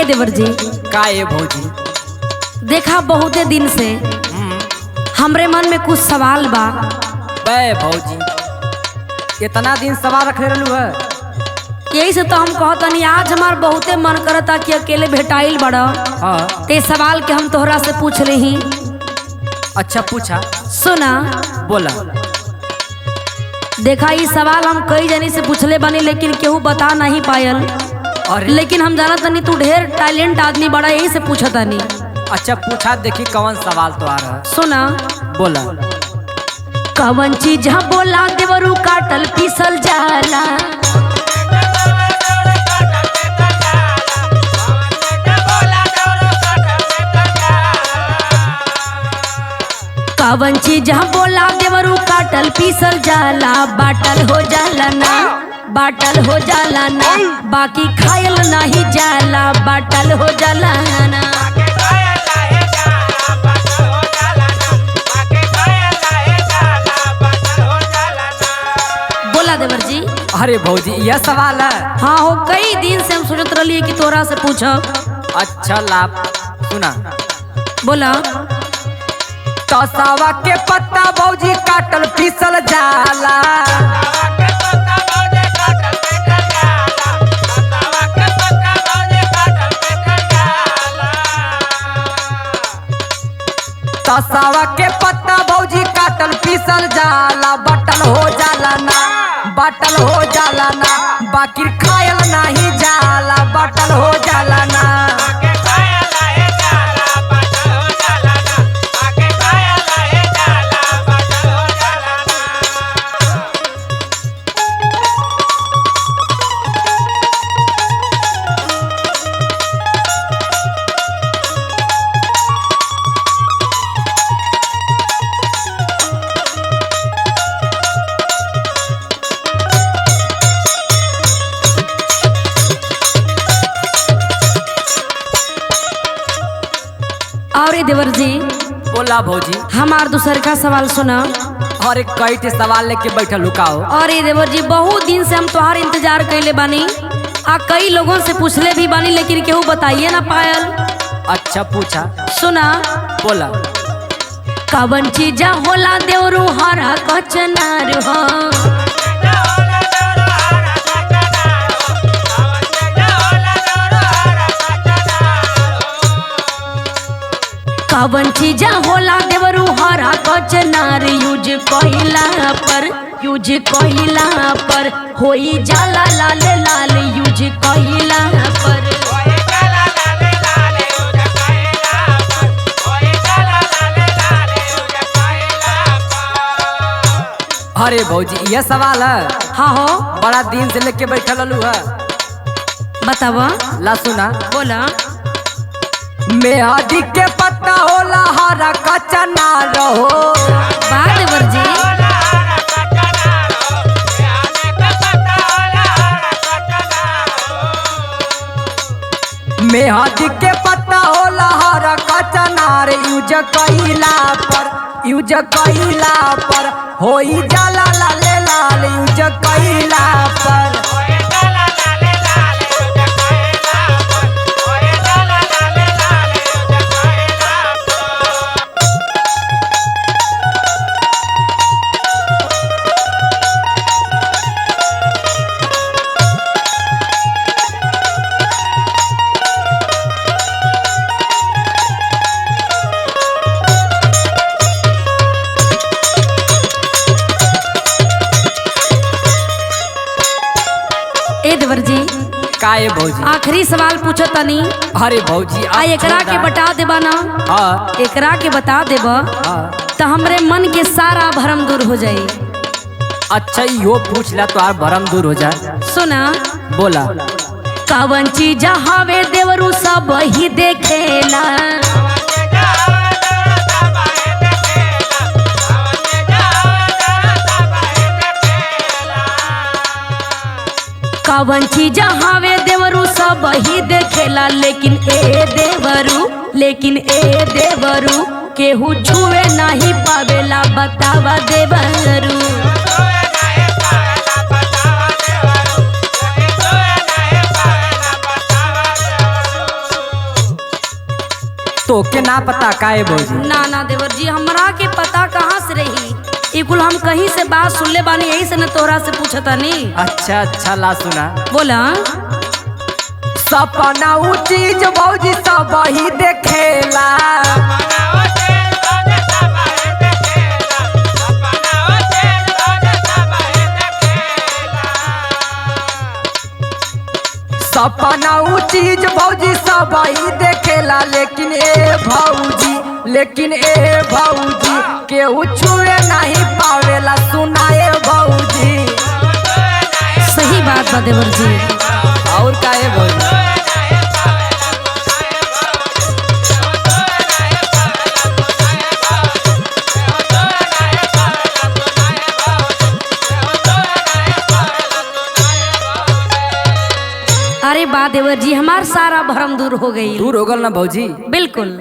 देवर जी का ये भौजी? देखा बहुते दिन से हमरे मन में कुछ सवाल बा। बे भौजी इतना दिन सवाल रखे रहलू है? यही से तो हम कहतनी आज हमार बहुते मन करता कि अकेले भेटाइल बड़ा। हाँ ते सवाल के हम तोहरा से पूछ रही। अच्छा पूछा। सुना बोला। देखा ये सवाल हम कई जनी से पूछले बनी लेकिन केहू बता नहीं पायल। अरे लेकिन हम जाना तनी तू ढेर टैलेंट आदमी बड़ा, यही से पूछा तनी। अच्छा पूछा, देखी कौन सवाल तो आ रहा है। सुना बोला। कवन चीज बोला देवरू काटल पीसल जाला। कवन चीज बोला देवरू काटल पीसल जाला। बाटल हो जाला ना, बाटल हो जाला ना, बाकी खायल नहीं जाला। बाटल हो जाला ना। बोला देवर जी। अरे भौजी यह सवाल है? हाँ हो, कई दिन से हम सोचत रही कि तोरा से पूछब। अच्छा लाभ सुना। बोला। तसावा के पत्ता भौजी काटल पीसल जाला। तसावा के पत्ता भौजी काटल पीसल जाला। बटल हो जाला ना, बटल हो जाला ना, बाकी खायल नहीं जाला। बटल हो जाला ना। और देवर जी बोला भौजी। हमार दूसर का सवाल सुना। और एक कई टे सवाल लेके बैठल लुकाओ। और देवर जी बहुत दिन से हम तोहार इंतजार कैले बानी। आ कई लोगों से पूछले भी बानी लेकिन केहू बताइए ना पायल। अच्छा पूछा। सुना। बोला। कवन चीज होला देवरू हरा कचनार हो। कवन चीज होला देवरू हरा कचनार। यूज कइला पर, यूज कइला पर होई जाला लाल लाल। यूज कइला पर। अरे भौजी यह सवाल है? हाँ हो। बड़ा दिन से लेके बैठल लू है। बतावा। ला सुना। बोला। मेहदी के पत्ता होला हरा कचनार हो। बात देवर जी। मेहदी के पत्ता होला हरा कचनार। यूज कइला पर, यूज कइला पर होई जाला लाल लाल। यूज कइला पर। देवर जी का ये भौजी? आखिरी सवाल पूछो तनी। अरे भौजी आ एकरा के बता देबा ना। हाँ एकरा के बता देबा हाँ। तो हमरे मन के सारा भरम दूर हो जाई। अच्छा यो पूछ ला तो भरम दूर हो जाए। सुना। बोला। कवन चीज हवे देवरू सब ही देखेला। कवन चीज हवे देवरू सब ही देखेला। लेकिन ए देवरू, लेकिन ए देवरू केहू छुए नहीं पावेला। बतावा देवरू। ना पता काहे भौजी? ना ना देवर जी, हमरा के पता कहाँ से रही? ई कुल हम कहीं से बात सुन ले बानी, यही से न तोहरा से पूछता नहीं। अच्छा अच्छा ला सुना। बोला सपना ऊ चीज भौजी सब ही देखेला, सपना ऊ चीज भौजी सब ही देखेला, लेकिन ए भौजी केहू छुए नहीं पावेला, सुनाए भौजी। सही बात बा देवर जी। और काहे भौजी? अरे बा देवर जी, हमार सारा भरम दूर हो गई। दूर हो गल ना भौजी? बिल्कुल।